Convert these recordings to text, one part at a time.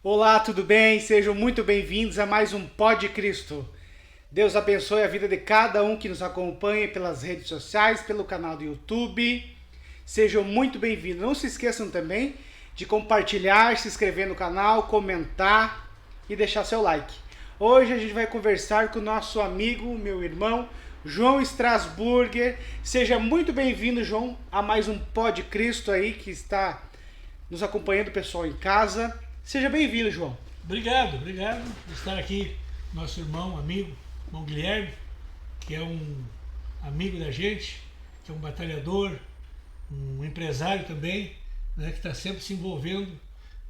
Olá, tudo bem? Sejam muito bem-vindos a mais um Pod Cristo. Deus abençoe a vida de cada um que nos acompanha pelas redes sociais, pelo canal do YouTube. Sejam muito bem-vindos. Não se esqueçam também de compartilhar, se inscrever no canal, comentar e deixar seu like. Hoje a gente vai conversar com o nosso amigo, meu irmão, João Strasburger. Seja muito bem-vindo, João, a mais um Pod Cristo aí que está nos acompanhando, pessoal em casa. Seja bem-vindo, João. Obrigado por estar aqui, nosso irmão Guilherme, que é um amigo da gente, que é um batalhador, um empresário também, né, que está sempre se envolvendo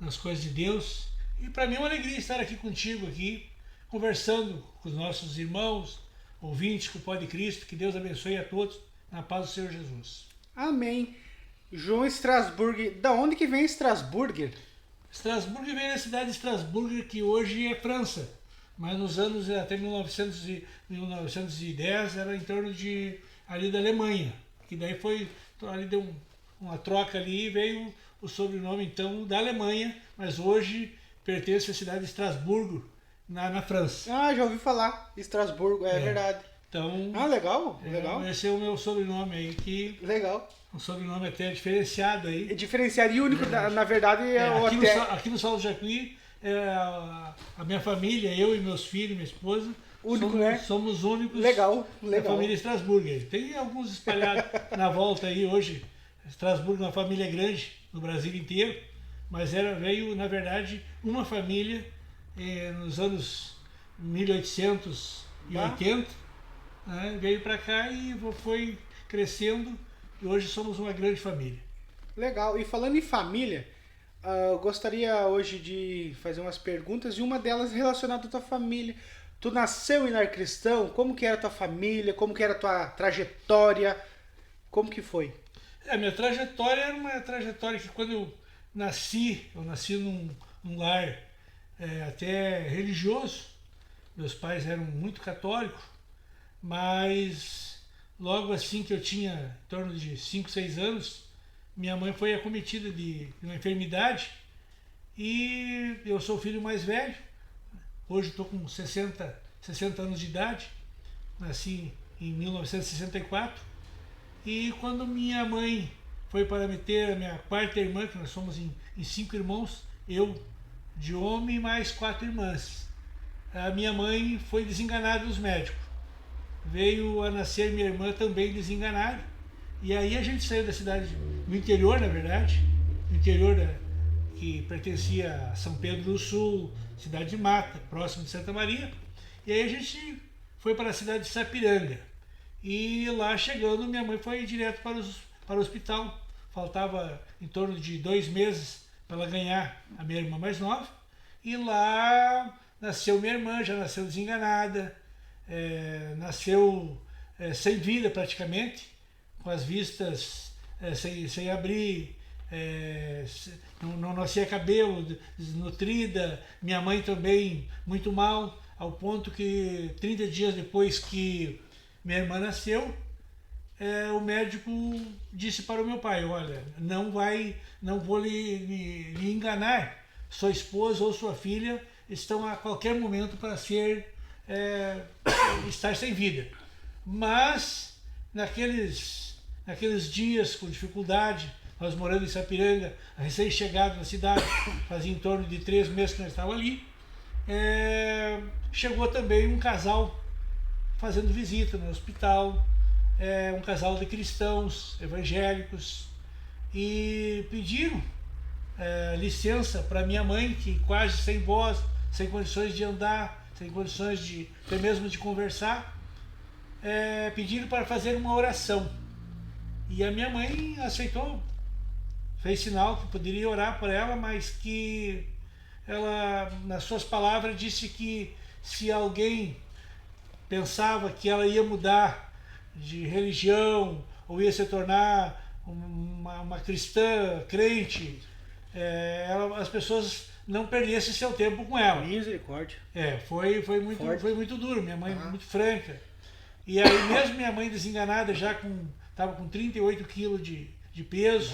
nas coisas de Deus. E para mim é uma alegria estar aqui contigo, aqui, conversando com os nossos irmãos, ouvintes com o Pó de Cristo. Que Deus abençoe a todos, na paz do Senhor Jesus. Amém. João Strasburger, da onde que vem Strasburger? Estrasburgo vem da cidade de Estrasburgo, que hoje é França, mas nos anos até 1910 era em torno de ali da Alemanha, que daí foi ali deu uma troca ali e veio o sobrenome então da Alemanha, mas hoje pertence à cidade de Estrasburgo, na França. Ah, já ouvi falar. Estrasburgo, é verdade. Então, Legal, legal. esse é o meu sobrenome aí, que Legal. um sobrenome até diferenciado aí. É diferenciado e único, na verdade, é o Aqui, hotel. aqui no Salto do Jacuí, a minha família, eu e meus filhos, minha esposa, Único, né? somos únicos Legal, da legal. família Strasburger. Tem alguns espalhados na volta aí hoje. Strasburgo é uma família grande no Brasil inteiro, mas veio, na verdade, uma família nos anos 1880, né, veio para cá e foi crescendo, e hoje somos uma grande família. Legal. E falando em família, eu gostaria hoje de fazer umas perguntas e uma delas relacionada à tua família. Tu nasceu em lar cristão? Como que era a tua família? Como que era a tua trajetória? Como que foi? A minha trajetória era uma trajetória que quando eu nasci num lar até religioso. Meus pais eram muito católicos, mas logo assim que eu tinha em torno de 5, 6 anos, minha mãe foi acometida de uma enfermidade e eu sou o filho mais velho. Hoje estou com 60 anos de idade, nasci em 1964. E quando minha mãe foi para meter a minha quarta irmã, que nós somos em 5 irmãos, eu de homem mais 4 irmãs, a minha mãe foi desenganada dos médicos. Veio a nascer minha irmã também desenganada. E aí a gente saiu da cidade, no interior na verdade, no interior que pertencia a São Pedro do Sul, cidade de Mata, próximo de Santa Maria. E aí a gente foi para a cidade de Sapiranga. E lá chegando, minha mãe foi direto para o hospital. Faltava em torno de 2 meses para ela ganhar a minha irmã mais nova. E lá nasceu minha irmã, já nasceu desenganada, nasceu sem vida praticamente, com as vistas sem abrir, não nascia cabelo, desnutrida. Minha mãe também muito mal, ao ponto que 30 dias depois que minha irmã nasceu, o médico disse para o meu pai: olha, não vou lhe enganar, sua esposa ou sua filha estão a qualquer momento para estar sem vida. Mas naqueles dias com dificuldade, nós morando em Sapiranga, recém-chegado na cidade, fazia em torno de 3 meses que nós estávamos ali, chegou também um casal fazendo visita no hospital, um casal de cristãos evangélicos, e pediram licença para minha mãe, que quase sem voz, sem condições de andar, sem condições de até mesmo de conversar, pediram para fazer uma oração. E a minha mãe aceitou, fez sinal que poderia orar por ela, mas que ela, nas suas palavras, disse que se alguém pensava que ela ia mudar de religião ou ia se tornar uma cristã, crente, as pessoas não perdessem seu tempo com ela. Misericórdia. Foi muito duro, minha mãe muito franca. E aí mesmo minha mãe desenganada, estava com 38 quilos de peso,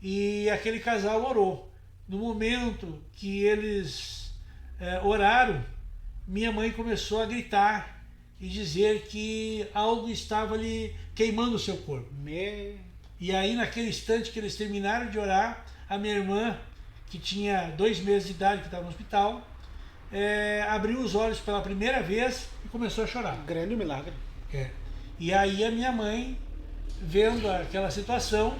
e aquele casal orou. no momento que eles oraram, minha mãe começou a gritar e dizer que algo estava ali queimando o seu corpo. E aí, naquele instante que eles terminaram de orar, a minha irmã, que tinha 2 meses de idade, que estava no hospital, abriu os olhos pela primeira vez e começou a chorar. Grande milagre. E aí a minha mãe, vendo aquela situação,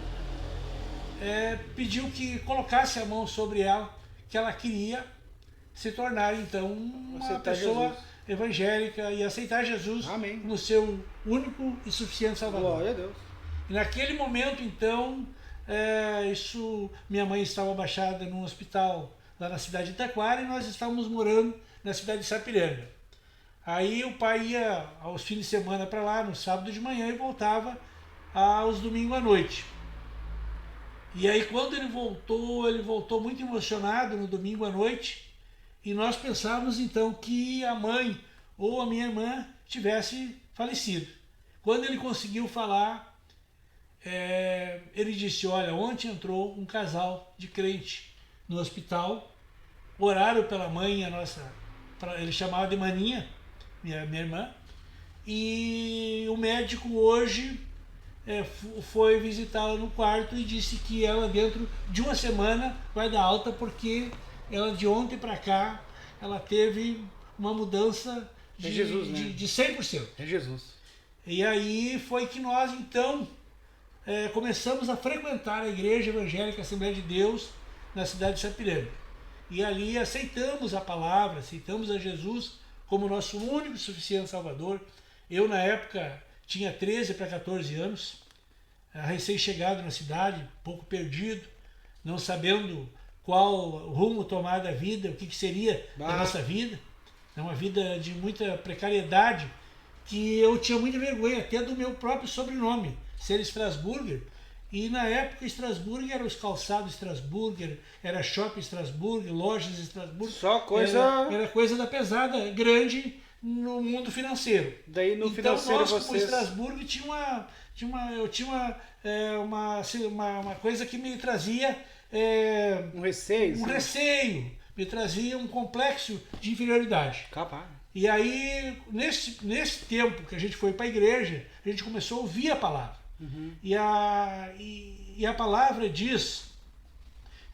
pediu que colocasse a mão sobre ela, que ela queria se tornar então uma pessoa evangélica e aceitar Jesus como seu único e suficiente Salvador. Glória a Deus. E naquele momento então, minha mãe estava abaixada num hospital lá na cidade de Taquara e nós estávamos morando na cidade de Sapiranga. Aí o pai ia aos fins de semana para lá, no sábado de manhã, e voltava aos domingos à noite. E aí quando ele voltou muito emocionado no domingo à noite, e nós pensávamos então que a mãe ou a minha irmã tivesse falecido. Quando ele conseguiu falar, ele disse: olha, ontem entrou um casal de crente no hospital, oraram pela mãe, ele chamava de Maninha, minha irmã, e o médico hoje foi visitá-la no quarto e disse que ela dentro de uma semana vai dar alta, porque ela de ontem para cá ela teve uma mudança de 100%. É Jesus. E aí foi que nós então começamos a frequentar a Igreja Evangélica Assembleia de Deus na cidade de Sapiranga. E ali aceitamos a palavra, aceitamos a Jesus como nosso único e suficiente Salvador. Eu, na época, tinha 13 para 14 anos, recém-chegado na cidade, pouco perdido, não sabendo qual rumo tomar da vida, o que seria da nossa vida. É uma vida de muita precariedade, que eu tinha muita vergonha até do meu próprio sobrenome, ser Strasburger. E na época Strasburger era os calçados Strasburger, era shopping Strasburger, lojas Strasburger. Só coisa... Era coisa da pesada, grande no mundo financeiro. Daí no então financeiro nós, como vocês... Strasburger, eu tinha uma coisa que me trazia... um receio? Um receio, me trazia um complexo de inferioridade. Capaz. E aí, nesse tempo que a gente foi para a igreja, a gente começou a ouvir a palavra. Uhum. E a palavra diz,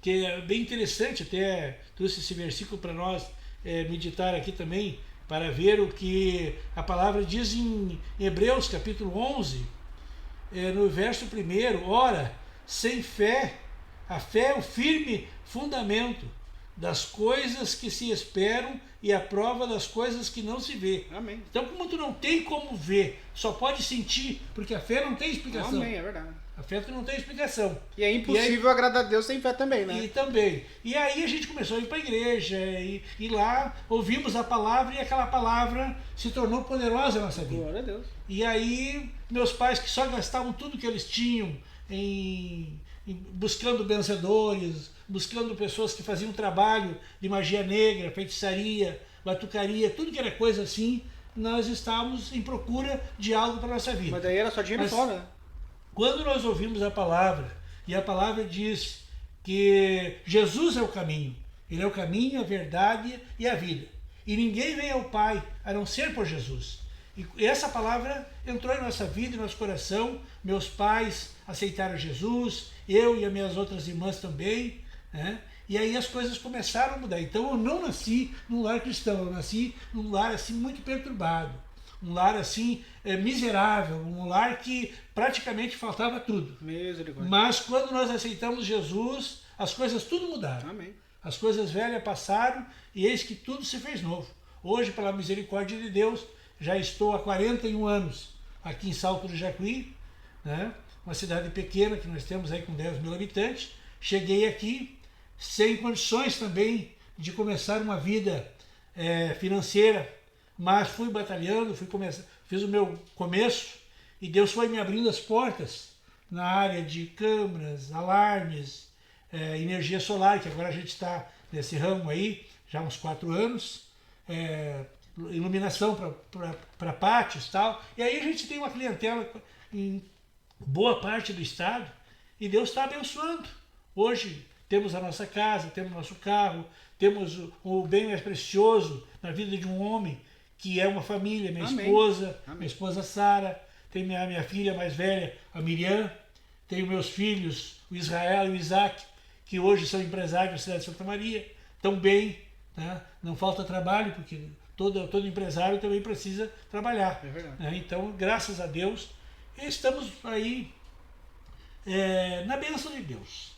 que é bem interessante, até trouxe esse versículo para nós meditar aqui também, para ver o que a palavra diz em Hebreus capítulo 11, no verso 1: ora, sem fé, a fé é o firme fundamento das coisas que se esperam e a prova das coisas que não se vê. Amém. Então, como tu não tem como ver, só pode sentir, porque a fé não tem explicação. Amém, é verdade. A fé não tem explicação. E é impossível agradar a Deus sem fé também, né? E também. E aí a gente começou a ir para a igreja, e lá ouvimos a palavra, e aquela palavra se tornou poderosa na nossa vida. Glória a Deus. E aí meus pais, que só gastavam tudo que eles tinham buscando benzedores, buscando pessoas que faziam trabalho de magia negra, feitiçaria, batucaria, tudo que era coisa assim, nós estávamos em procura de algo para a nossa vida. Mas daí era só dinheiro fora, né? Quando nós ouvimos a palavra, e a palavra diz que Jesus é o caminho, Ele é o caminho, a verdade e a vida. E ninguém vem ao Pai a não ser por Jesus. E essa palavra entrou em nossa vida, em nosso coração. Meus pais aceitaram Jesus, eu e as minhas outras irmãs também, né? E aí as coisas começaram a mudar. Então eu não nasci num lar cristão, eu nasci num lar assim muito perturbado, um lar assim miserável, um lar que praticamente faltava tudo. Mas quando nós aceitamos Jesus, as coisas tudo mudaram. Amém. As coisas velhas passaram e eis que tudo se fez novo. Hoje, pela misericórdia de Deus, já estou há 41 anos aqui em Salto do Jacuí, né? Uma cidade pequena que nós temos aí com 10 mil habitantes. Cheguei aqui sem condições também de começar uma vida financeira, mas fui batalhando, fiz o meu começo e Deus foi me abrindo as portas na área de câmeras, alarmes, energia solar, que agora a gente está nesse ramo aí já há uns 4 anos, iluminação para pátios e tal. E aí a gente tem uma clientela em boa parte do estado e Deus está abençoando. Hoje temos a nossa casa, temos o nosso carro, temos o bem mais precioso na vida de um homem, que é uma família, minha Amém. esposa, Amém. minha esposa Sara, tem minha filha mais velha, a Miriam, tenho meus filhos, o Israel e o Isaac, que hoje são empresários da cidade de Santa Maria, estão bem, né? Não falta trabalho, porque todo empresário também precisa trabalhar. É verdade. Né? Então, graças a Deus, estamos aí na bênção de Deus.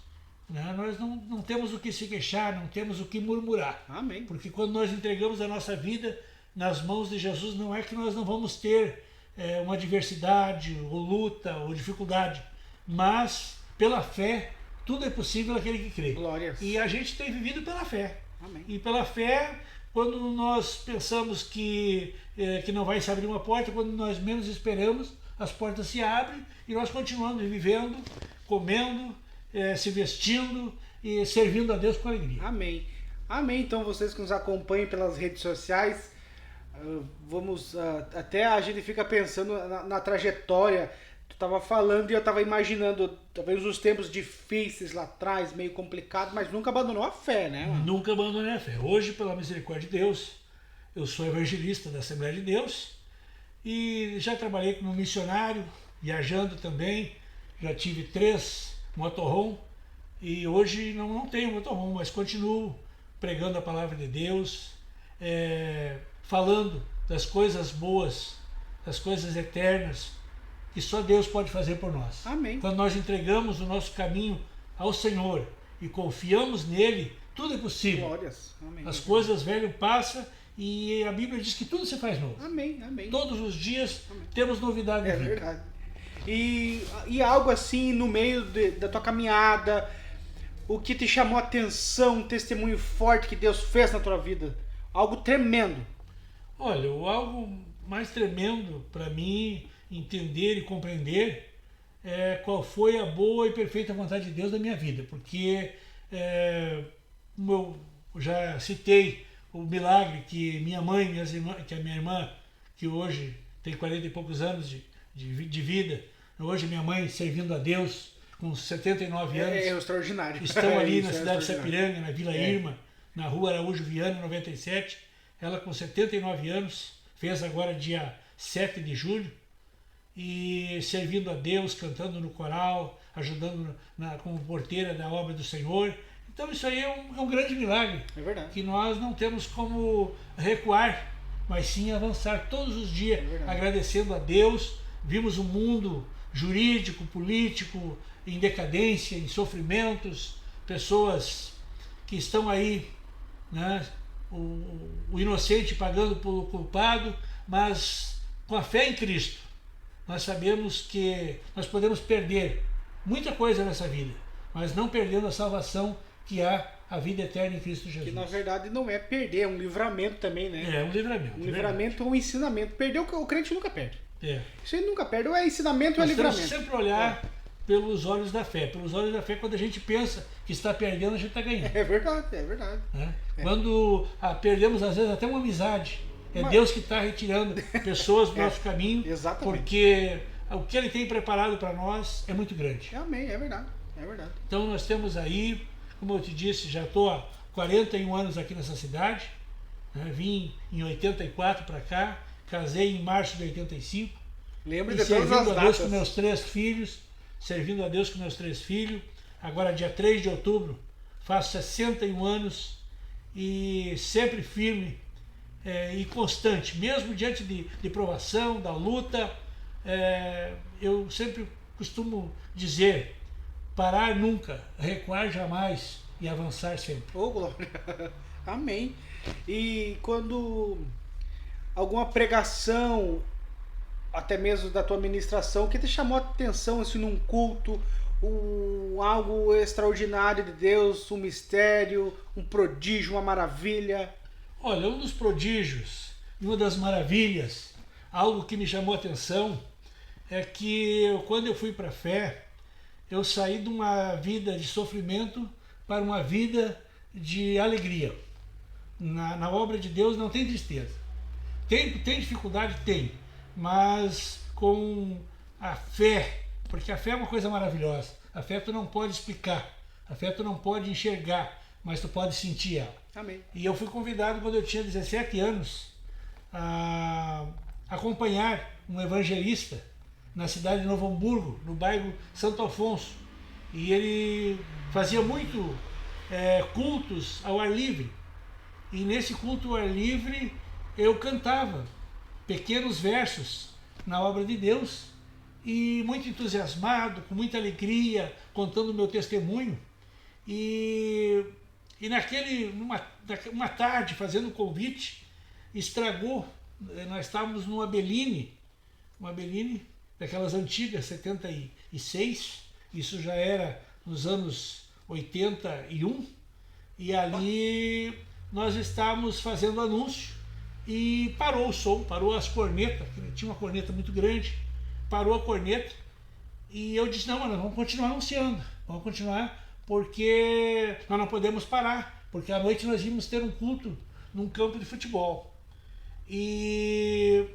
Né? Nós não temos o que se queixar, não temos o que murmurar. Amém. Porque quando nós entregamos a nossa vida nas mãos de Jesus, não é que nós não vamos ter uma adversidade, ou luta, ou dificuldade, mas pela fé, tudo é possível àquele que crê. Glórias. E a gente tem vivido pela fé. Amém. E pela fé, quando nós pensamos que não vai se abrir uma porta, quando nós menos esperamos, as portas se abrem e nós continuamos vivendo, comendo, se vestindo e servindo a Deus com alegria. Amém. Amém. Então, vocês que nos acompanham pelas redes sociais, vamos até a gente fica pensando na trajetória. Tu estava falando e eu estava imaginando talvez os tempos difíceis lá atrás, meio complicado, mas nunca abandonou a fé, né? Mano? Nunca abandonei a fé. Hoje, pela misericórdia de Deus, eu sou evangelista da Assembleia de Deus e já trabalhei como missionário, viajando também. Já tive 3 motorhome e hoje não tenho motorhome, mas continuo pregando a palavra de Deus, falando das coisas boas, das coisas eternas, que só Deus pode fazer por nós. Amém. Quando nós entregamos o nosso caminho ao Senhor e confiamos nele, tudo é possível. Glórias. Amém. As coisas velhas passam e a Bíblia diz que tudo se faz novo. Amém. Amém. Todos os dias Amém. temos novidade. É na vida. verdade. E algo assim no meio da tua caminhada, o que te chamou a atenção, um testemunho forte que Deus fez na tua vida, algo tremendo. Olha, algo mais tremendo para mim entender e compreender qual foi a boa e perfeita vontade de Deus na minha vida, porque como eu já citei o milagre que minha mãe, que a minha irmã, que hoje tem 40 e poucos anos de vida, hoje minha mãe servindo a Deus com 79 anos, É extraordinário. estão ali Isso, na cidade de Sapiranga, na Vila Irma, na rua Araújo Viana, 97, ela com 79 anos, fez agora dia 7 de julho, e servindo a Deus, cantando no coral, ajudando como porteira da obra do Senhor. Então isso aí é um grande milagre, É verdade. que nós não temos como recuar, mas sim avançar todos os dias, agradecendo a Deus. Vimos um mundo jurídico, político, em decadência, em sofrimentos, pessoas que estão aí, né, o inocente pagando pelo culpado, mas com a fé em Cristo, nós sabemos que nós podemos perder muita coisa nessa vida, mas não perdendo a salvação que há a vida eterna em Cristo Jesus. Que na verdade não é perder, é um livramento também, né? É um livramento. Um livramento ou um ensinamento. Perder o crente nunca perde. É. Isso aí nunca perde, ou é ensinamento ou é Nós temos livramento. que sempre olhar pelos olhos da fé. Pelos olhos da fé, quando a gente pensa que está perdendo, a gente está ganhando. É verdade, é verdade. Né? Quando perdemos, às vezes, até uma amizade. Mas- Deus que está retirando pessoas do nosso caminho, exatamente. porque o que Ele tem preparado para nós é muito grande. Amém, é verdade. É verdade. Então nós temos aí, como eu te disse, já estou há 41 anos aqui nessa cidade, né? Vim em 84 para cá, casei em março de 85, Lembre e de todas servindo as a Deus datas. com meus 3 filhos, servindo a Deus com meus 3 filhos. Agora, dia 3 de outubro, faço 61 anos e sempre firme e constante, mesmo diante de provação, da luta. Eu sempre costumo dizer, parar nunca, recuar jamais e avançar sempre. Ô, glória. Amém. E quando alguma pregação, até mesmo da tua ministração, o que te chamou a atenção assim, num culto, algo extraordinário de Deus, um mistério, um prodígio, uma maravilha? Olha, um dos prodígios, uma das maravilhas, algo que me chamou a atenção, é que quando eu fui para a fé, eu saí de uma vida de sofrimento para uma vida de alegria. Na obra de Deus não tem tristeza. Tem dificuldade? Tem. Mas com a fé, porque a fé é uma coisa maravilhosa. A fé tu não pode explicar. A fé tu não pode enxergar, mas tu pode sentir ela. Amém. E eu fui convidado quando eu tinha 17 anos a acompanhar um evangelista na cidade de Novo Hamburgo, no bairro Santo Afonso. E ele fazia muito cultos ao ar livre. E nesse culto ao ar livre eu cantava pequenos versos na obra de Deus e muito entusiasmado, com muita alegria, contando o meu testemunho. E uma tarde, fazendo um convite, estragou. Nós estávamos numa Bellini, uma Bellini daquelas antigas, 76, isso já era nos anos 81, e ali nós estávamos fazendo anúncio e parou o som, parou as cornetas, tinha uma corneta muito grande, parou a corneta e eu disse, não, nós vamos continuar anunciando, vamos continuar porque nós não podemos parar, porque à noite nós íamos ter um culto num campo de futebol. E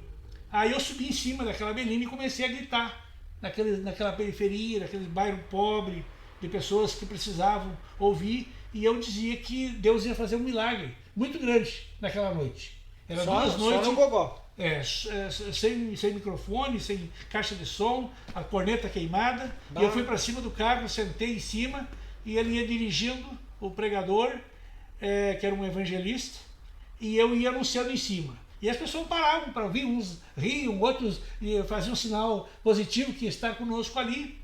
aí eu subi em cima daquela Bellini e comecei a gritar naquela periferia, naquele bairro pobre, de pessoas que precisavam ouvir, e eu dizia que Deus ia fazer um milagre muito grande naquela noite. Era duas noites. Só no gogó. Sem microfone, sem caixa de som, a corneta queimada. E eu fui para cima do carro, sentei em cima, e ele ia dirigindo o pregador, que era um evangelista, e eu ia anunciando em cima. E as pessoas paravam para ouvir, uns riam, outros faziam um sinal positivo que está conosco ali.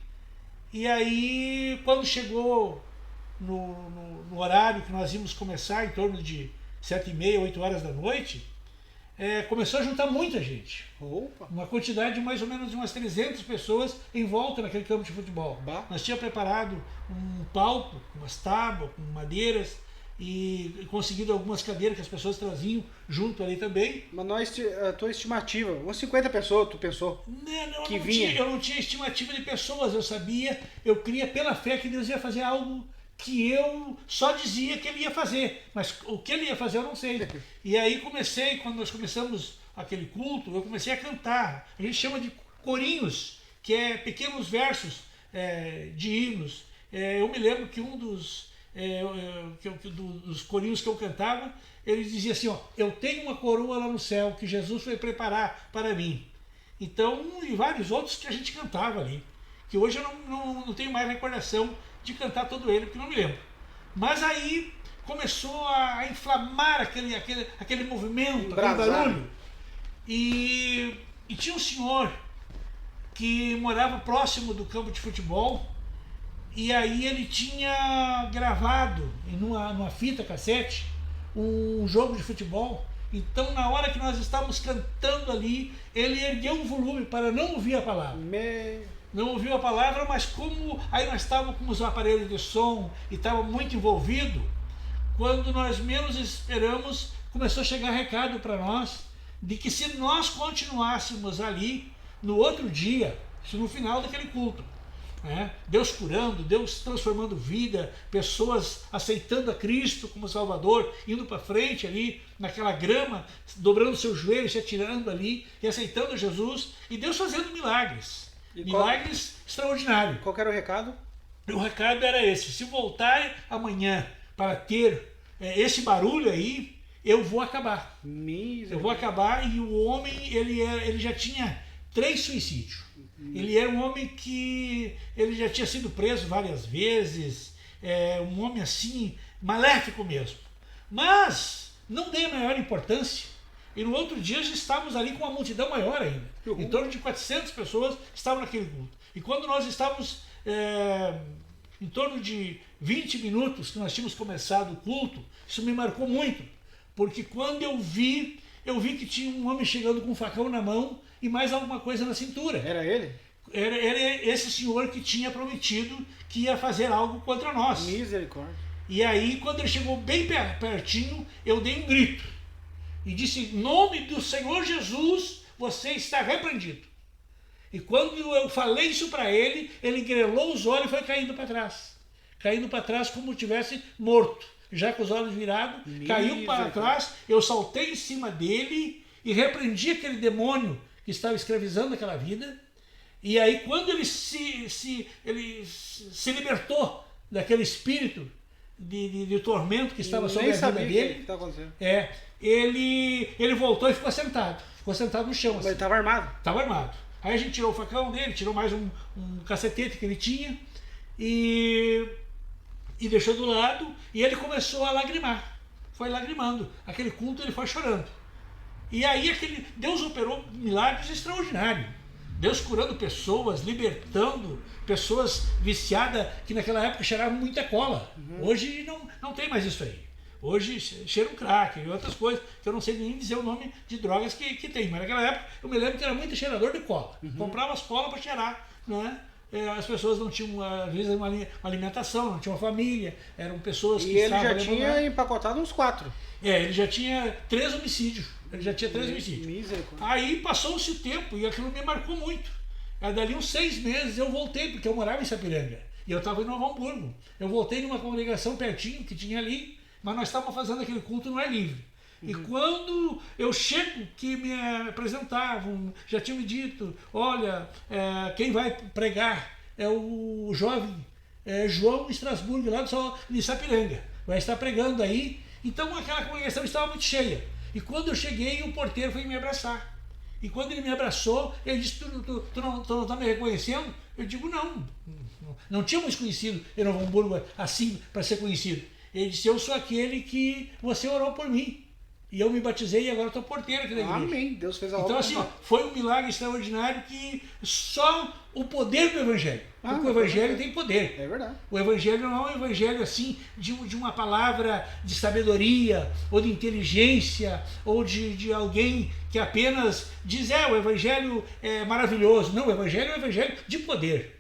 E aí, quando chegou no horário que nós íamos começar, em torno de 7h30, 8 horas da noite, começou a juntar muita gente. Opa. Uma quantidade de mais ou menos de umas 300 pessoas em volta naquele campo de futebol. Nós tínhamos preparado um palco, umas tábuas, com madeiras, e conseguido algumas cadeiras que as pessoas traziam junto ali também. Mas a tua estimativa, umas 50 pessoas, tu pensou? Eu não tinha estimativa de pessoas, eu cria pela fé que Deus ia fazer algo que eu só dizia que ele ia fazer, mas o que ele ia fazer eu não sei. E aí quando nós começamos aquele culto, eu comecei a cantar. A gente chama de corinhos, que é pequenos versos de hinos. Eu me lembro que um dos corinhos que eu cantava, ele dizia assim, eu tenho uma coroa lá no céu que Jesus foi preparar para mim. Então, e vários outros que a gente cantava ali, que hoje eu não tenho mais recordação de cantar todo ele, porque não me lembro. Mas aí começou a inflamar aquele movimento, aquele barulho. E tinha um senhor que morava próximo do campo de futebol, e aí ele tinha gravado numa fita cassete um jogo de futebol. Então, na hora que nós estávamos cantando ali, ele ergueu o volume para não ouvir a palavra. Não ouviu a palavra, mas como aí nós estávamos com os aparelhos de som e estava muito envolvido, quando nós menos esperamos, começou a chegar recado para nós de que se nós continuássemos ali no outro dia, no final daquele culto, Deus curando, Deus transformando vida, pessoas aceitando a Cristo como Salvador, indo para frente ali naquela grama, dobrando seus joelhos, se atirando ali e aceitando Jesus, e Deus fazendo milagres. Milagres extraordinários. Qual era o recado? O recado era esse: se voltar amanhã para ter esse barulho aí, eu vou acabar. Eu vou acabar. E o homem, ele já tinha 3 suicídios. Ele era um homem que ele já tinha sido preso várias vezes, um homem assim, maléfico mesmo. Mas não dei a maior importância. E no outro dia já estávamos ali com uma multidão maior ainda. Em torno de 400 pessoas estavam naquele culto. E quando nós estávamos em torno de 20 minutos que nós tínhamos começado o culto, isso me marcou muito. Porque quando eu vi que tinha um homem chegando com um facão na mão e mais alguma coisa na cintura. Era ele? Era esse senhor que tinha prometido que ia fazer algo contra nós. Misericórdia. E aí, quando ele chegou bem pertinho, eu dei um grito. E disse, em nome do Senhor Jesus, você está repreendido. E quando eu falei isso para ele, ele grelou os olhos e foi caindo para trás. Caindo para trás como se tivesse morto. Já com os olhos virados, caiu para trás, eu saltei em cima dele e repreendi aquele demônio que estava escravizando aquela vida. E aí quando ele se libertou daquele espírito de tormento que estava sobre a vida dele. Que tá acontecendo. Ele voltou e ficou sentado no chão. Mas ele estava armado. Estava armado. Aí a gente tirou o facão dele, tirou mais um cacetete que ele tinha e deixou do lado, e ele começou a lagrimar. Foi lagrimando. Aquele culto ele foi chorando. E aí Deus operou milagres extraordinários. Deus curando pessoas, libertando pessoas viciadas que naquela época cheiravam muita cola. Hoje não tem mais isso aí. Hoje cheira um crack e outras coisas, que eu não sei nem dizer o nome de drogas que tem. Mas naquela época eu me lembro que era muito cheirador de cola. Comprava as colas para cheirar, né? As pessoas não tinham, às vezes, uma alimentação, não tinham uma família, eram pessoas que estavam... E ele já tinha empacotado uns 4. Ele já tinha 3 homicídios. Aí passou-se o tempo e aquilo me marcou muito. Dali uns 6 meses eu voltei, porque eu morava em Sapiranga. E eu estava em Novo Hamburgo. Eu voltei numa congregação pertinho que tinha ali, mas nós estávamos fazendo aquele culto no ar livre. E quando eu chego, que me apresentavam, já tinham me dito, olha, quem vai pregar é o jovem João Estrasburgo, lá de Sapiranga. Vai estar pregando aí. Então aquela congregação estava muito cheia. E quando eu cheguei, o porteiro foi me abraçar. E quando ele me abraçou, ele disse, tu não está me reconhecendo? Eu digo, não tínhamos conhecido em Novo Hamburgo assim para ser conhecido. Ele disse, eu sou aquele que você orou por mim. E eu me batizei e agora estou porteiro aqui da igreja. Amém, Deus fez a obra. Então assim, foi um milagre extraordinário que só o poder do Evangelho. Porque o Evangelho tem poder. É verdade. O Evangelho não é um Evangelho assim de uma palavra de sabedoria, ou de inteligência, ou de alguém que apenas diz, o Evangelho é maravilhoso. Não, o Evangelho é um Evangelho de poder.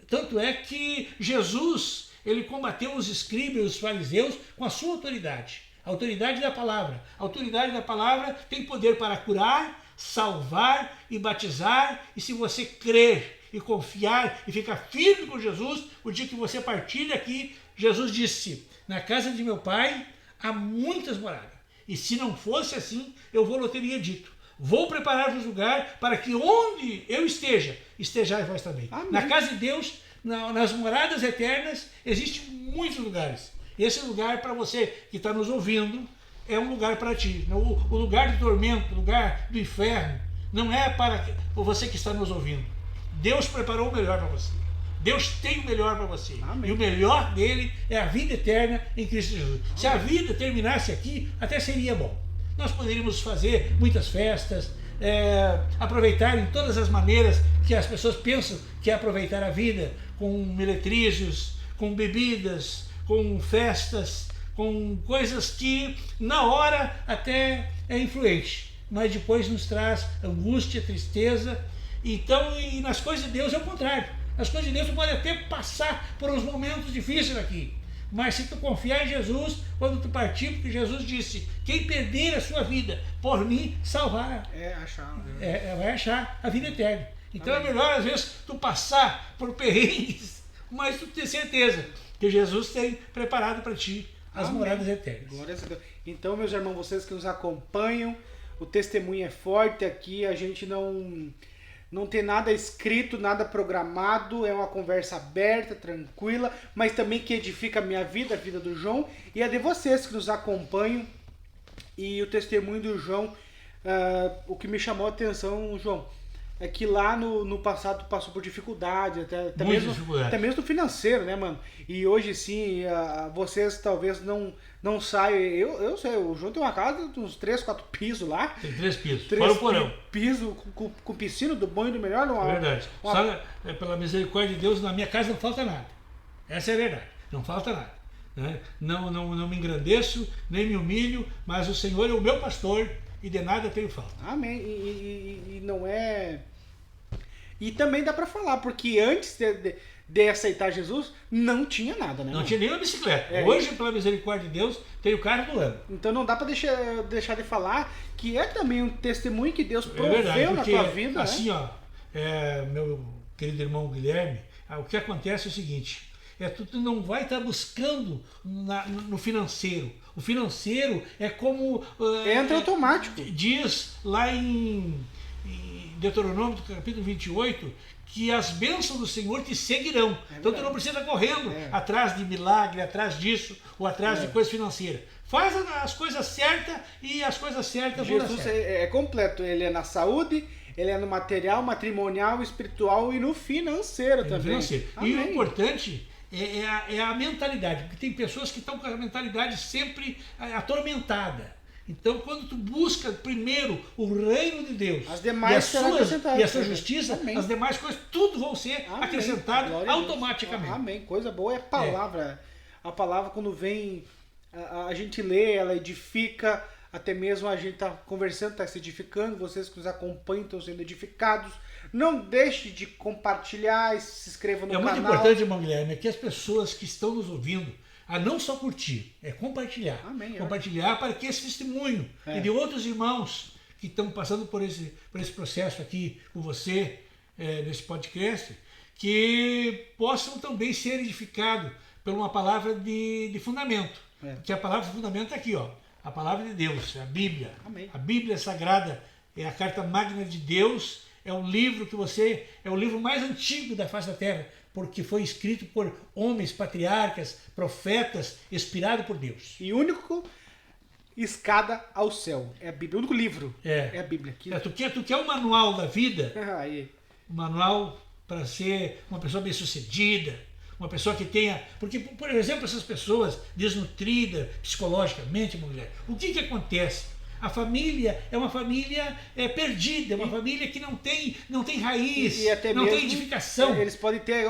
Tanto é que Jesus, ele combateu os escribas e os fariseus com a sua autoridade. A autoridade da palavra. A autoridade da palavra tem poder para curar, salvar e batizar. E se você crer e confiar e ficar firme com Jesus, o dia que você partir daqui, Jesus disse, na casa de meu pai há muitas moradas. E se não fosse assim, eu não teria dito. Vou preparar-vos lugar para que onde eu estejais vós também. Amém. Na casa de Deus, nas moradas eternas, existem muitos lugares. Esse lugar para você que está nos ouvindo é um lugar para ti. O lugar de tormento, o lugar do inferno, não é para você que está nos ouvindo. Deus preparou o melhor para você. Deus tem o melhor para você. Amém. E o melhor dele é a vida eterna em Cristo Jesus. Amém. Se a vida terminasse aqui, até seria bom. Nós poderíamos fazer muitas festas, aproveitar em todas as maneiras que as pessoas pensam que é aproveitar a vida, com meretrizos, com bebidas, com festas, com coisas que na hora até é influente, mas depois nos traz angústia, tristeza. Então, e nas coisas de Deus é o contrário. As coisas de Deus tu pode até passar por uns momentos difíceis aqui, mas se tu confiar em Jesus, quando tu partir, porque Jesus disse, quem perder a sua vida por mim, salvar. Vai achar a vida eterna. Então Amém. É melhor às vezes tu passar por perrengues, mas tu ter certeza que Jesus tem preparado para ti as Amém. Moradas eternas. Glória a Deus. Então, meus irmãos, vocês que nos acompanham, o testemunho é forte aqui, a gente não tem nada escrito, nada programado, é uma conversa aberta, tranquila, mas também que edifica a minha vida, a vida do João e a de vocês que nos acompanham. E o testemunho do João, o que me chamou a atenção, João, é que lá no passado passou por dificuldade, até mesmo no financeiro, né, mano? E hoje sim, vocês talvez não saiam. Eu sei, o João tem uma casa de uns 3, 4 pisos lá. Tem 3 pisos, fora o porão. Piso com piscina, do bom e do melhor. É verdade. Só pela misericórdia de Deus, na minha casa não falta nada. Essa é a verdade, não falta nada. Né? Não me engrandeço, nem me humilho, mas o Senhor é o meu pastor e de nada tenho falta. Amém. E não é... E também dá para falar, porque antes de aceitar Jesus, não tinha nada, né? Não tinha nem uma bicicleta. Hoje, pela misericórdia de Deus, tem o carro do ano. Então não dá para deixar de falar que é também um testemunho que Deus proveu na tua vida. Assim, meu querido irmão Guilherme, o que acontece é o seguinte, tu não vai estar buscando no financeiro. O financeiro é como... entra automático. Diz lá em Deuteronômio, capítulo 28, que as bênçãos do Senhor te seguirão. Então tu não precisa estar correndo atrás de milagre, atrás disso, ou atrás de coisa financeira. Faz as coisas certas e as coisas certas vão dar certo. Jesus é completo, ele é na saúde, ele é no material, matrimonial, espiritual e no financeiro também. E o importante é a mentalidade, porque tem pessoas que estão com a mentalidade sempre atormentada. Então, quando tu busca primeiro o reino de Deus as demais e a sua justiça, as demais coisas, tudo vão ser acrescentadas automaticamente. Amém. Coisa boa é a palavra. A palavra, quando vem, a gente lê, ela edifica, até mesmo a gente está conversando, está se edificando, vocês que nos acompanham estão sendo edificados. Não deixe de compartilhar, se inscreva no canal. É muito importante, irmão Guilherme, que as pessoas que estão nos ouvindo, a não só curtir, é compartilhar. Amém, compartilhar para que esse testemunho e de outros irmãos que estão passando por esse processo aqui com você, nesse podcast, que possam também ser edificados por uma palavra de fundamento. Que a palavra de fundamento está aqui, ó, a palavra de Deus, a Bíblia. Amém. A Bíblia Sagrada é a carta magna de Deus, é um livro é o livro mais antigo da face da terra, porque foi escrito por homens, patriarcas, profetas, inspirado por Deus. E o único escada ao céu é a Bíblia. O único livro é a Bíblia. Tu quer o manual da vida? Aí. Um manual para ser uma pessoa bem-sucedida, uma pessoa que tenha... Porque, por exemplo, essas pessoas desnutridas psicologicamente, mulher, o que acontece? A família é uma família perdida, é uma família que não tem raiz, e até não mesmo, tem edificação. Eles podem ter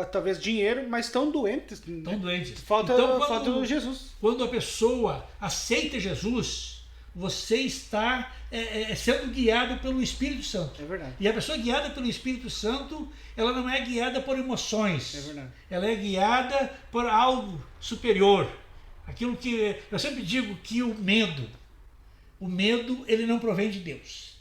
talvez dinheiro, mas estão doentes. Estão doentes. Falta Jesus. Quando a pessoa aceita Jesus, você está sendo guiado pelo Espírito Santo. É verdade. E a pessoa guiada pelo Espírito Santo, ela não é guiada por emoções. É verdade. Ela é guiada por algo superior. Aquilo que eu sempre digo que o medo, ele não provém de Deus.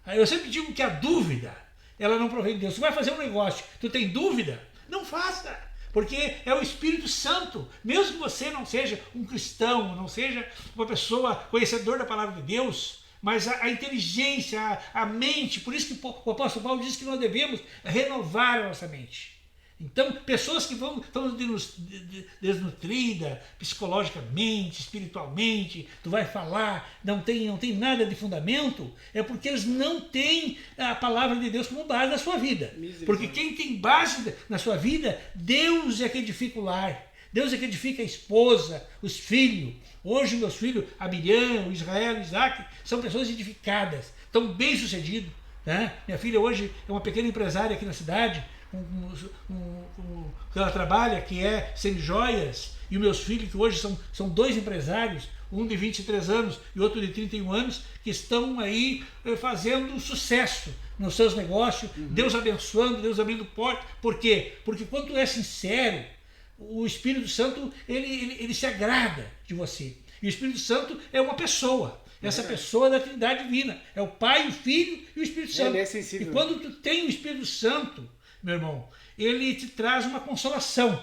Eu sempre digo que a dúvida, ela não provém de Deus. Tu vai fazer um negócio, tu tem dúvida? Não faça, porque é o Espírito Santo. Mesmo que você não seja um cristão, não seja uma pessoa conhecedora da palavra de Deus, mas a inteligência, a mente, por isso que o apóstolo Paulo diz que nós devemos renovar a nossa mente. Então, pessoas que estão desnutridas psicologicamente, espiritualmente, tu vai falar, não tem nada de fundamento, é porque eles não têm a palavra de Deus como base na sua vida. Porque quem tem base na sua vida, Deus é que edifica o lar, Deus é que edifica a esposa, os filhos. Hoje meus filhos, a Miriam, o Israel, o Isaac, são pessoas edificadas, estão bem-sucedidos. Né? Minha filha hoje é uma pequena empresária aqui na cidade, que ela trabalha, que é semi-joias, e os meus filhos, que hoje são dois empresários, um de 23 anos e outro de 31 anos, que estão aí fazendo sucesso nos seus negócios, Deus abençoando, Deus abrindo portas. Por quê? Porque quando tu é sincero, o Espírito Santo, ele se agrada de você. E o Espírito Santo é uma pessoa. Essa pessoa da Trindade Divina. É o Pai, o Filho e o Espírito Santo. Ele é sensível. E quando tu tem o Espírito Santo, meu irmão, ele te traz uma consolação,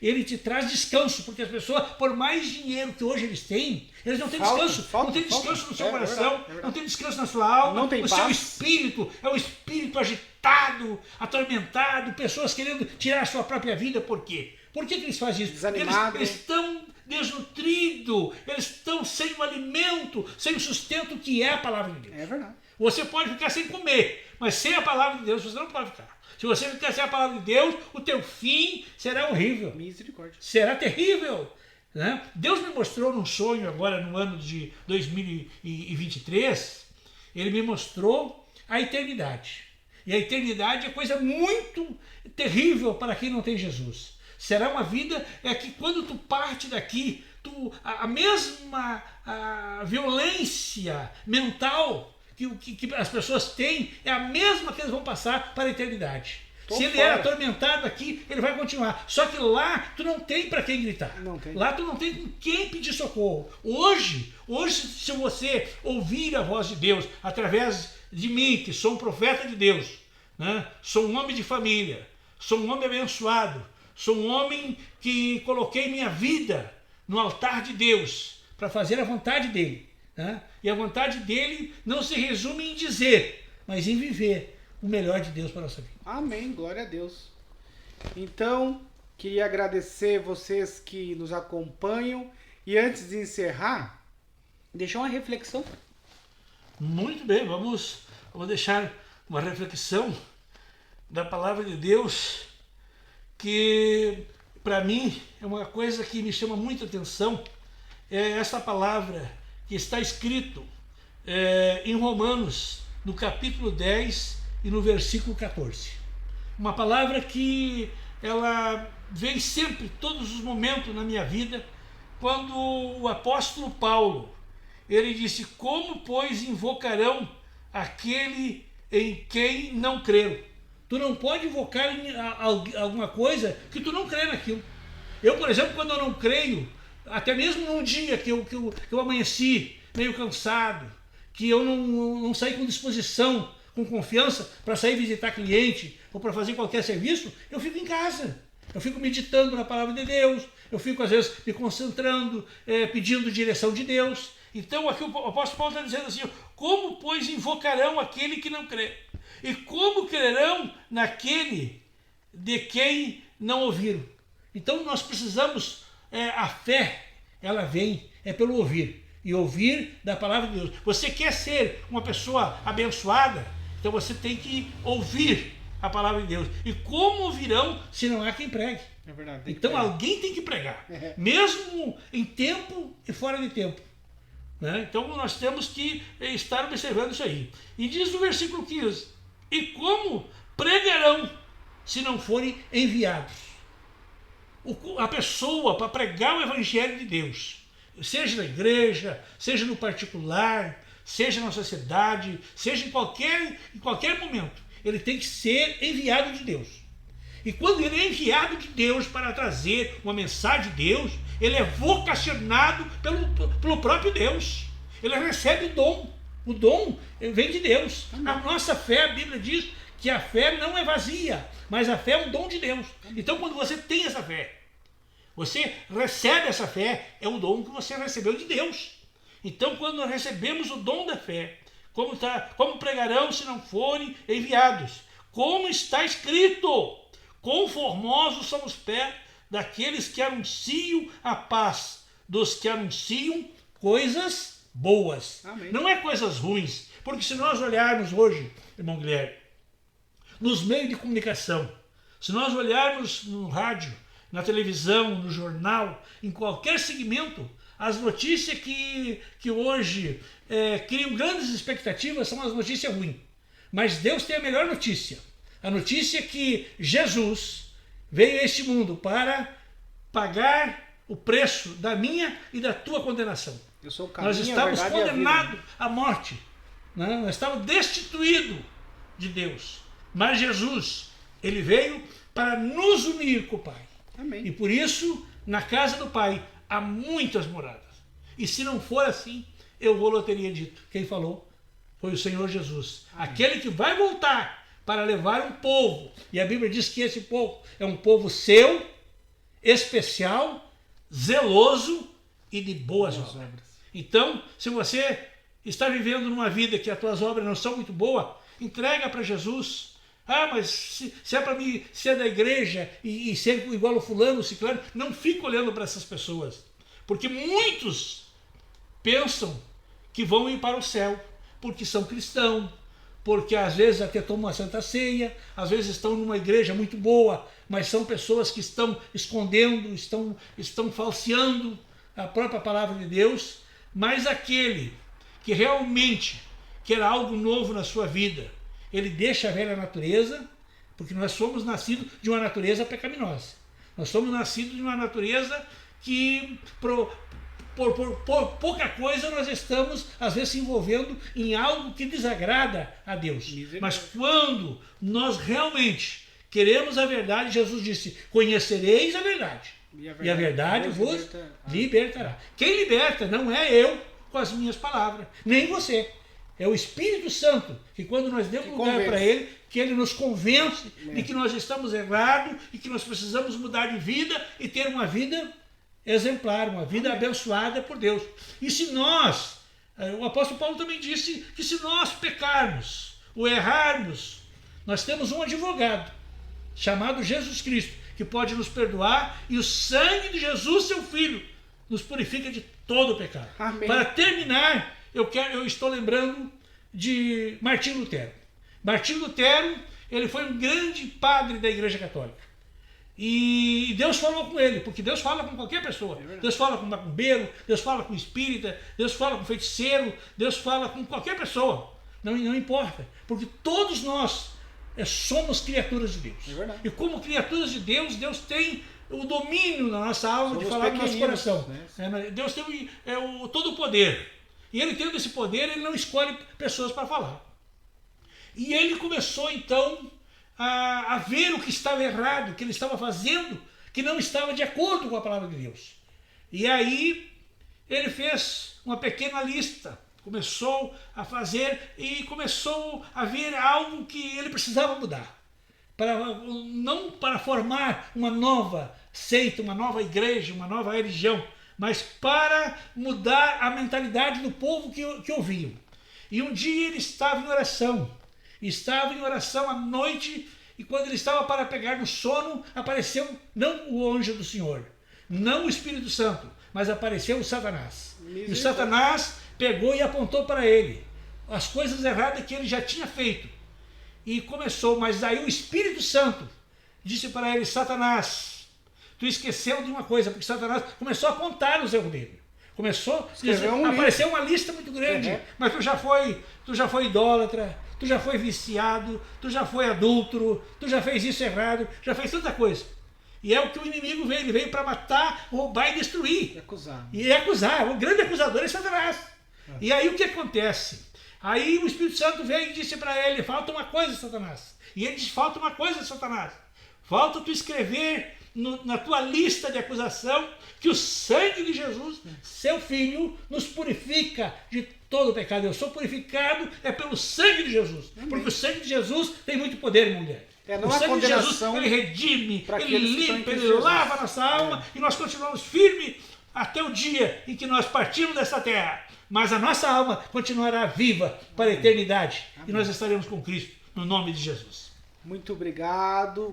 ele te traz descanso, porque as pessoas, por mais dinheiro que hoje eles têm, eles não têm descanso, não tem descanso no seu coração, não tem descanso na sua alma, não tem o seu espírito é um espírito agitado, atormentado, pessoas querendo tirar a sua própria vida. Por quê? Por que eles fazem isso? Desanimado. Eles estão desnutridos, eles estão sem o alimento, sem o sustento que é a palavra de Deus. É verdade. Você pode ficar sem comer, mas sem a palavra de Deus você não pode ficar. Se você ficar sem a palavra de Deus, o teu fim será horrível. Misericórdia. Será terrível. Né? Deus me mostrou num sonho agora no ano de 2023, ele me mostrou a eternidade. E a eternidade é coisa muito terrível para quem não tem Jesus. Será uma vida que quando tu parte daqui, a mesma violência mental que as pessoas têm é a mesma que eles vão passar para a eternidade. Se ele é atormentado aqui, ele vai continuar. Só que lá tu não tem para quem gritar. Não tem. Lá tu não tem com quem pedir socorro. Hoje, se você ouvir a voz de Deus através de mim, que sou um profeta de Deus, né? Sou um homem de família, sou um homem abençoado, sou um homem que coloquei minha vida no altar de Deus para fazer a vontade dele. Né? E a vontade dele não se resume em dizer, mas em viver o melhor de Deus para a nossa vida. Amém, glória a Deus. Então, queria agradecer vocês que nos acompanham. E antes de encerrar, deixar uma reflexão. Muito bem, vamos deixar uma reflexão da palavra de Deus, que para mim é uma coisa que me chama muita atenção. É essa palavra que está escrito em Romanos, no capítulo 10 e no versículo 14. Uma palavra que ela vem sempre, todos os momentos na minha vida, quando o apóstolo Paulo, ele disse: como, pois, invocarão aquele em quem não creram? Tu não pode invocar alguma coisa que tu não crê naquilo. Eu, por exemplo, quando eu não creio, até mesmo num dia que eu amanheci meio cansado, que eu não saí com disposição, com confiança para sair visitar cliente ou para fazer qualquer serviço, eu fico em casa. Eu fico meditando na palavra de Deus, eu fico às vezes me concentrando, pedindo direção de Deus. Então aqui o apóstolo Paulo está dizendo assim: como, pois, invocarão aquele que não crê? E como crerão naquele de quem não ouviram? Então nós precisamos, a fé, ela vem pelo ouvir. E ouvir da palavra de Deus. Você quer ser uma pessoa abençoada? Então você tem que ouvir a palavra de Deus. E como ouvirão se não há quem pregue? É verdade. Então alguém tem que pregar. Mesmo em tempo e fora de tempo. Né? Então nós temos que estar observando isso aí. E diz no versículo 15: e como pregarão se não forem enviados? A pessoa para pregar o evangelho de Deus, seja na igreja, seja no particular, seja na sociedade, seja em qualquer momento, ele tem que ser enviado de Deus. E quando ele é enviado de Deus para trazer uma mensagem de Deus, ele é vocacionado pelo próprio Deus. Ele recebe o dom. O dom vem de Deus. A nossa fé, a Bíblia diz que a fé não é vazia, mas a fé é um dom de Deus. Então quando você tem essa fé, você recebe essa fé, é o dom que você recebeu de Deus. Então, quando nós recebemos o dom da fé, como pregarão se não forem enviados? Como está escrito: quão formosos são os pés daqueles que anunciam a paz, dos que anunciam coisas boas. Amém. Não é coisas ruins. Porque se nós olharmos hoje, irmão Guilherme, nos meios de comunicação, se nós olharmos no rádio, na televisão, no jornal, em qualquer segmento, as notícias que hoje criam grandes expectativas são as notícias ruins. Mas Deus tem a melhor notícia. A notícia é que Jesus veio a este mundo para pagar o preço da minha e da tua condenação. Eu sou o caminho, nós estávamos a verdade condenados à morte. Né? Nós estávamos destituídos de Deus. Mas Jesus, ele veio para nos unir com o Pai. Amém. E por isso, na casa do Pai, há muitas moradas. E se não for assim, eu vou teria dito. Quem falou foi o Senhor Jesus. Amém. Aquele que vai voltar para levar um povo. E a Bíblia diz que esse povo é um povo seu, especial, zeloso e de boas obras. Então, se você está vivendo numa vida que as tuas obras não são muito boas, entrega para Jesus. Ah, mas se é para mim ser da igreja e ser igual o fulano, o ciclano, não fica olhando para essas pessoas. Porque muitos pensam que vão ir para o céu, porque são cristãos, porque às vezes até tomam a Santa Ceia, às vezes estão numa igreja muito boa, mas são pessoas que estão escondendo, estão falseando a própria palavra de Deus. Mas aquele que realmente quer algo novo na sua vida, ele deixa a velha natureza, porque nós somos nascidos de uma natureza pecaminosa. Nós somos nascidos de uma natureza que, por pouca coisa, nós estamos, às vezes, se envolvendo em algo que desagrada a Deus. Mas quando nós realmente queremos a verdade, Jesus disse: conhecereis a verdade, e a verdade vos libertará. Quem liberta não é eu com as minhas palavras, nem você. É o Espírito Santo, que quando nós demos lugar para Ele, que Ele nos convence de que nós estamos errados e que nós precisamos mudar de vida e ter uma vida exemplar, uma vida abençoada por Deus. E se nós, o apóstolo Paulo também disse que se nós pecarmos ou errarmos, Nós temos um advogado, chamado Jesus Cristo, que pode nos perdoar, e o sangue de Jesus, seu Filho, nos purifica de todo o pecado. Amém. Para terminar, eu estou lembrando de Martinho Lutero. Martinho Lutero, ele foi um grande padre da Igreja Católica. E Deus falou com ele, porque Deus fala com qualquer pessoa. Deus fala com macumbeiro, Deus fala com espírita, Deus fala com feiticeiro, Deus fala com qualquer pessoa. Não importa, porque todos nós somos criaturas de Deus. E como criaturas de Deus, Deus tem o domínio na nossa alma, de falar no nosso coração. Né? Deus tem todo o poder. E ele tendo esse poder, ele não escolhe pessoas para falar. E ele começou então a ver o que estava errado, o que ele estava fazendo, que não estava de acordo com a palavra de Deus. E aí ele fez uma pequena lista, começou a fazer e começou a ver algo que ele precisava mudar. Não para formar uma nova seita, uma nova igreja, uma nova religião, mas para mudar a mentalidade do povo que ouviam. E um dia ele estava em oração à noite, e quando ele estava para pegar no sono, apareceu não o anjo do Senhor, não o Espírito Santo, mas apareceu o Satanás. E o Satanás pegou e apontou para ele as coisas erradas que ele já tinha feito. E começou, mas aí o Espírito Santo disse para ele: Satanás, tu esqueceu de uma coisa, porque Satanás começou a apontar os erros dele. Começou a aparecer uma lista muito grande. Mas tu já foi idólatra, tu já foi viciado, tu já foi adúltero, tu já fez isso errado, já fez tanta coisa. E é o que o inimigo veio, ele veio para matar, roubar e destruir. E acusar, o grande acusador é Satanás. E aí o que acontece? Aí o Espírito Santo veio e disse para ele: falta uma coisa, Satanás. E ele disse: falta uma coisa, Satanás. Falta tu escrever na tua lista de acusação que o sangue de Jesus, seu Filho, nos purifica de todo o pecado. Eu sou purificado pelo sangue de Jesus. Amém. Porque o sangue de Jesus tem muito poder, mulher. Não o sangue de Jesus, ele redime, ele limpa, ele lava a nossa alma, e nós continuamos firmes até o dia em que nós partimos dessa terra. Mas a nossa alma continuará viva para a eternidade. Amém. E nós estaremos com Cristo, no nome de Jesus. Muito obrigado,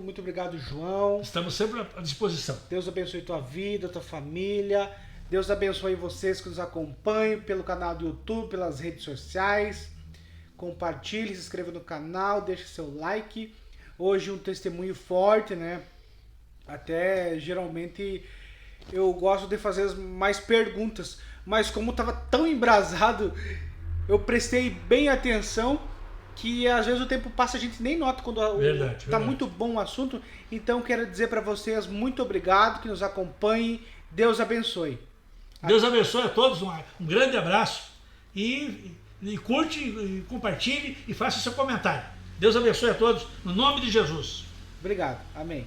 João. Estamos sempre à disposição. Deus abençoe tua vida, tua família. Deus abençoe vocês que nos acompanham pelo canal do YouTube, pelas redes sociais. Compartilhe, se inscreva no canal, deixe seu like. Hoje um testemunho forte, né? Até geralmente eu gosto de fazer mais perguntas, mas como estava tão embrasado, eu prestei bem atenção, que às vezes o tempo passa, a gente nem nota quando está muito bom o assunto. Então quero dizer para vocês, muito obrigado, que nos acompanhem. Deus abençoe. Deus abençoe a todos, um grande abraço. E curte, e compartilhe e faça o seu comentário. Deus abençoe a todos, no nome de Jesus. Obrigado, amém.